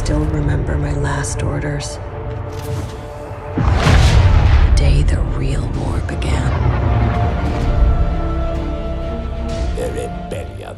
still remember my last orders. The day the real war began. The rebellion.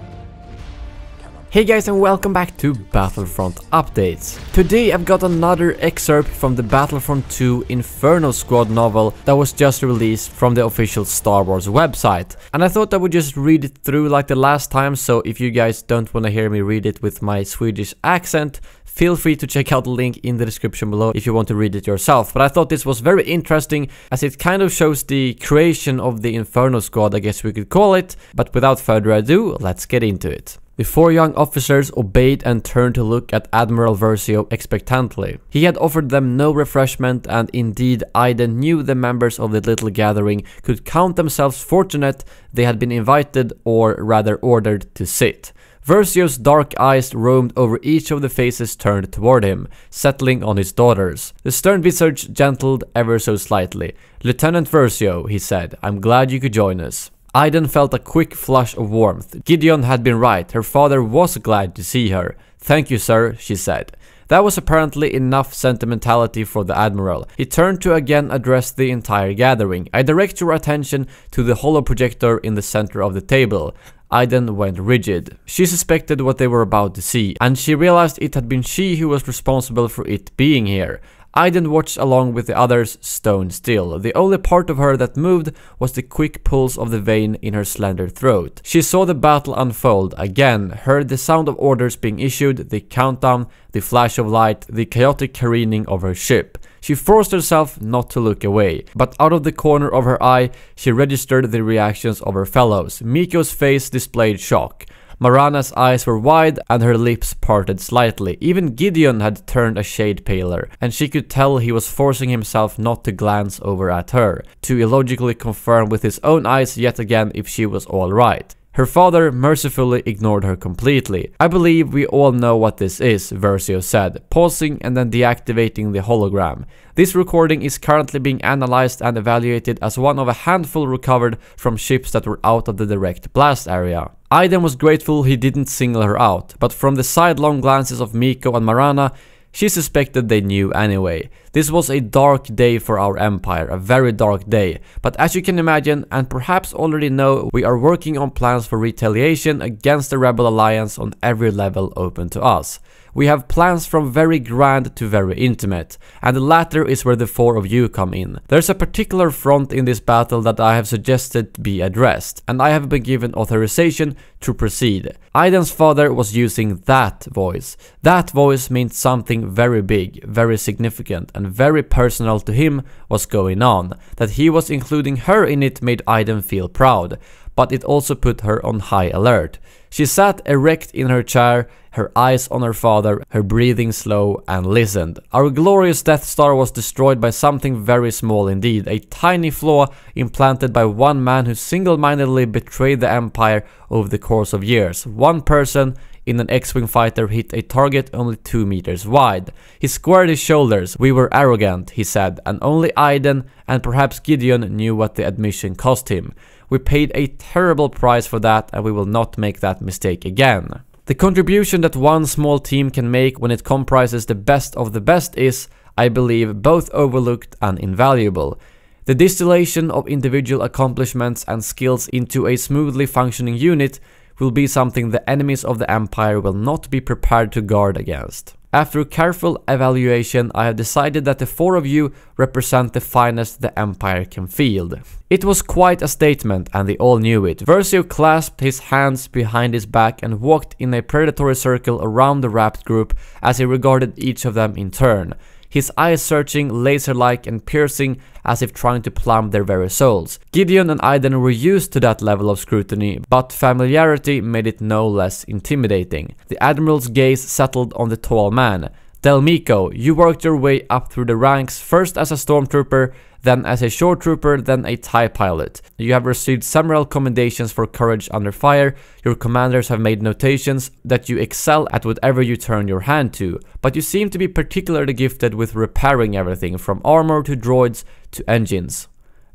Hey guys, and welcome back to Battlefront Updates. Today I've got another excerpt from the Battlefront II Inferno Squad novel that was just released from the official Star Wars website. And I thought I would just read it through like the last time, so if you guys don't want to hear me read it with my Swedish accent, feel free to check out the link in the description below if you want to read it yourself. But I thought this was very interesting as it kind of shows the creation of the Inferno Squad, I guess we could call it. But without further ado, let's get into it. The four young officers obeyed and turned to look at Admiral Versio expectantly. He had offered them no refreshment, and indeed Iden knew the members of the little gathering could count themselves fortunate they had been invited, or rather ordered, to sit. Versio's dark eyes roamed over each of the faces turned toward him, settling on his daughters. The stern visage gentled ever so slightly. "Lieutenant Versio," he said, "I'm glad you could join us." Iden felt a quick flush of warmth. Gideon had been right, her father was glad to see her. "Thank you, sir," she said. That was apparently enough sentimentality for the Admiral. He turned to again address the entire gathering. "I direct your attention to the holoprojector in the center of the table." Iden went rigid. She suspected what they were about to see, and she realized it had been she who was responsible for it being here. Iden watched along with the others, stone still. The only part of her that moved was the quick pulse of the vein in her slender throat. She saw the battle unfold again, heard the sound of orders being issued, the countdown, the flash of light, the chaotic careening of her ship. She forced herself not to look away, but out of the corner of her eye, she registered the reactions of her fellows. Miko's face displayed shock. Marana's eyes were wide and her lips parted slightly. Even Gideon had turned a shade paler, and she could tell he was forcing himself not to glance over at her, to illogically confirm with his own eyes yet again if she was all right. Her father mercifully ignored her completely. "I believe we all know what this is," Versio said, pausing and then deactivating the hologram. "This recording is currently being analyzed and evaluated as one of a handful recovered from ships that were out of the direct blast area." Iden was grateful he didn't single her out, but from the sidelong glances of Miko and Marana, she suspected they knew anyway. This was a dark day for our empire, a very dark day. But as you can imagine, and perhaps already know, we are working on plans for retaliation against the Rebel Alliance on every level open to us. We have plans from very grand to very intimate, and the latter is where the four of you come in. There's a particular front in this battle that I have suggested be addressed, and I have been given authorization to proceed. Iden's father was using that voice. That voice meant something very big, very significant, and very personal to him was going on. That he was including her in it made Iden feel proud, but it also put her on high alert. She sat erect in her chair, her eyes on her father, her breathing slow, and listened. Our glorious Death Star was destroyed by something very small indeed, a tiny flaw implanted by one man who single-mindedly betrayed the Empire over the course of years. One person in an X-Wing fighter hit a target only 2 meters wide. He squared his shoulders. "We were arrogant," he said, and only Iden and perhaps Gideon knew what the admission cost him. "We paid a terrible price for that, and we will not make that mistake again." The contribution that one small team can make when it comprises the best of the best is, I believe, both overlooked and invaluable. The distillation of individual accomplishments and skills into a smoothly functioning unit will be something the enemies of the Empire will not be prepared to guard against. After careful evaluation, I have decided that the four of you represent the finest the Empire can field. It was quite a statement, and they all knew it. Versio clasped his hands behind his back and walked in a predatory circle around the rapt group as he regarded each of them in turn. His eyes searching, laser-like and piercing, as if trying to plumb their very souls. Gideon and Iden were used to that level of scrutiny, but familiarity made it no less intimidating. The Admiral's gaze settled on the tall man. "Del Miko, you worked your way up through the ranks, first as a stormtrooper, then as a shore trooper, then a TIE pilot. You have received several commendations for courage under fire. Your commanders have made notations that you excel at whatever you turn your hand to, but you seem to be particularly gifted with repairing everything from armor to droids to engines."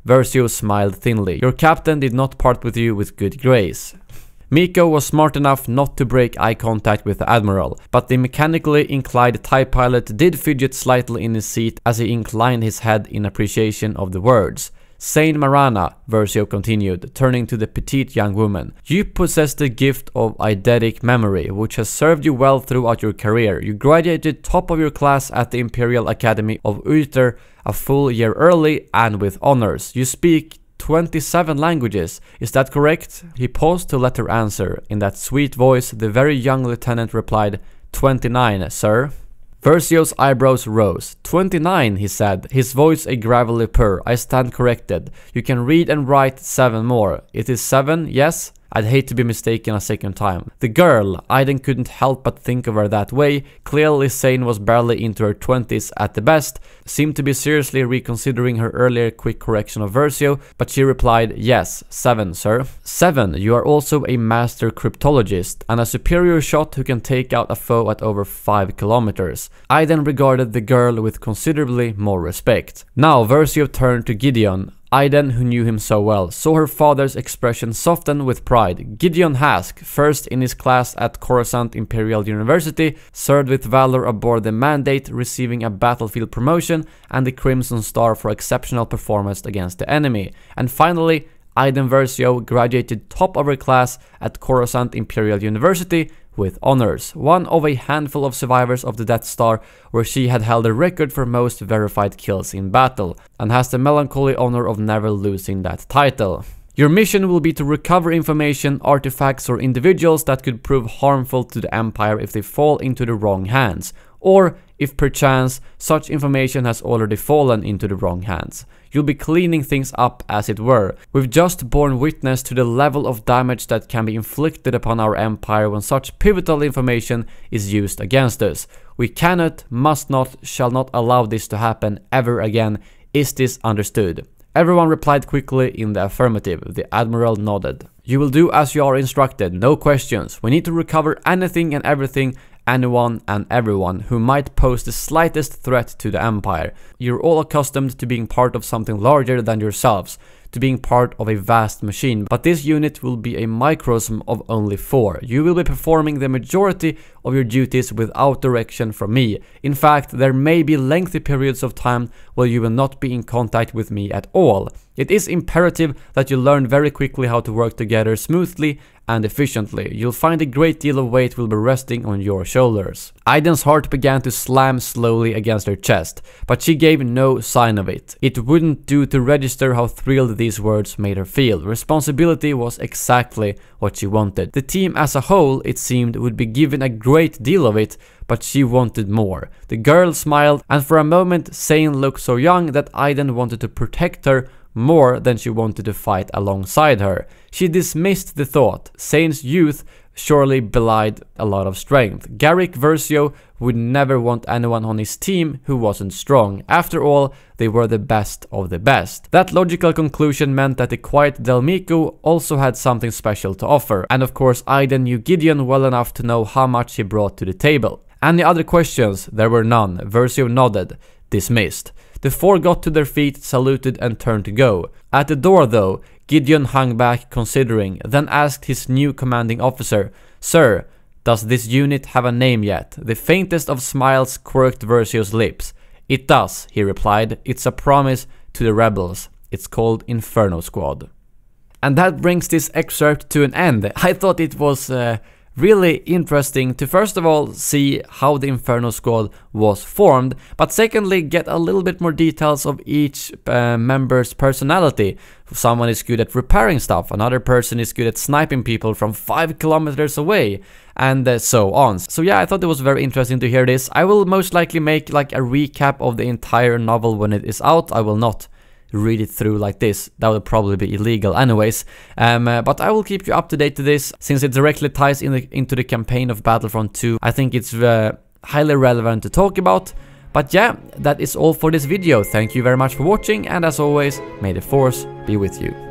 Versio smiled thinly. "Your captain did not part with you with good grace." Miko was smart enough not to break eye contact with the Admiral, but the mechanically inclined TIE pilot did fidget slightly in his seat as he inclined his head in appreciation of the words. Saint Marana, Versio continued, turning to the petite young woman. You possess the gift of eidetic memory, which has served you well throughout your career. You graduated top of your class at the Imperial Academy of Uther a full year early and with honors. You speak 27 languages, is that correct? He paused to let her answer. In that sweet voice, the very young lieutenant replied, 29, sir. Versio's eyebrows rose. 29, he said, his voice a gravelly purr. I stand corrected. You can read and write 7 more. It is 7, yes? I'd hate to be mistaken a second time. The girl, Aiden couldn't help but think of her that way, clearly Zane was barely into her 20s at the best, seemed to be seriously reconsidering her earlier quick correction of Versio, but she replied, yes, 7, sir. 7, you are also a master cryptologist, and a superior shot who can take out a foe at over 5 kilometers. Aiden regarded the girl with considerably more respect. Now Versio turned to Gideon. Aiden, who knew him so well, saw her father's expression soften with pride. Gideon Hask, first in his class at Coruscant Imperial University, served with valor aboard the Mandate, receiving a battlefield promotion and the Crimson Star for exceptional performance against the enemy. And finally, Aiden Versio graduated top of her class at Coruscant Imperial University with honors, one of a handful of survivors of the Death Star, where she had held a record for most verified kills in battle, and has the melancholy honor of never losing that title. Your mission will be to recover information, artifacts or individuals that could prove harmful to the Empire if they fall into the wrong hands, or if perchance such information has already fallen into the wrong hands. You'll be cleaning things up, as it were. We've just borne witness to the level of damage that can be inflicted upon our empire when such pivotal information is used against us. We cannot, must not, shall not allow this to happen ever again. Is this understood? Everyone replied quickly in the affirmative. The Admiral nodded. You will do as you are instructed, no questions. We need to recover anything and everything, anyone and everyone who might pose the slightest threat to the Empire. You're all accustomed to being part of something larger than yourselves, to being part of a vast machine, but this unit will be a microcosm of only 4. You will be performing the majority of your duties without direction from me. In fact, there may be lengthy periods of time where you will not be in contact with me at all. It is imperative that you learn very quickly how to work together smoothly and efficiently. You'll find a great deal of weight will be resting on your shoulders. Aiden's heart began to slam slowly against her chest, but she gave no sign of it. It wouldn't do to register how thrilled these words made her feel. Responsibility was exactly what she wanted. The team as a whole, it seemed, would be given a great deal of it, but she wanted more. The girl smiled, and for a moment Zane looked so young that Aiden wanted to protect her more than she wanted to fight alongside her. She dismissed the thought. Zane's youth surely belied a lot of strength. Garrick Versio would never want anyone on his team who wasn't strong. After all, they were the best of the best. That logical conclusion meant that the quiet Del Mico also had something special to offer, and of course Aiden knew Gideon well enough to know how much he brought to the table. Any other questions? There were none. Versio nodded. Dismissed. The 4 got to their feet, saluted and turned to go. At the door though, Gideon hung back considering, then asked his new commanding officer, Sir, does this unit have a name yet? The faintest of smiles quirked Versio's lips. It does, he replied. It's a promise to the rebels. It's called Inferno Squad. And that brings this excerpt to an end. I thought it was really interesting to first of all see how the Inferno Squad was formed, but secondly get a little bit more details of each member's personality. Someone is good at repairing stuff, another person is good at sniping people from 5 kilometers away, and so on. So yeah, I thought it was very interesting to hear this. I will most likely make like a recap of the entire novel when it is out. I will not read it through like this. That would probably be illegal anyways, but I will keep you up to date to this since it directly ties into the campaign of Battlefront 2. I think it's highly relevant to talk about. But yeah, that is all for this video. Thank you very much for watching, and as always, may the Force be with you.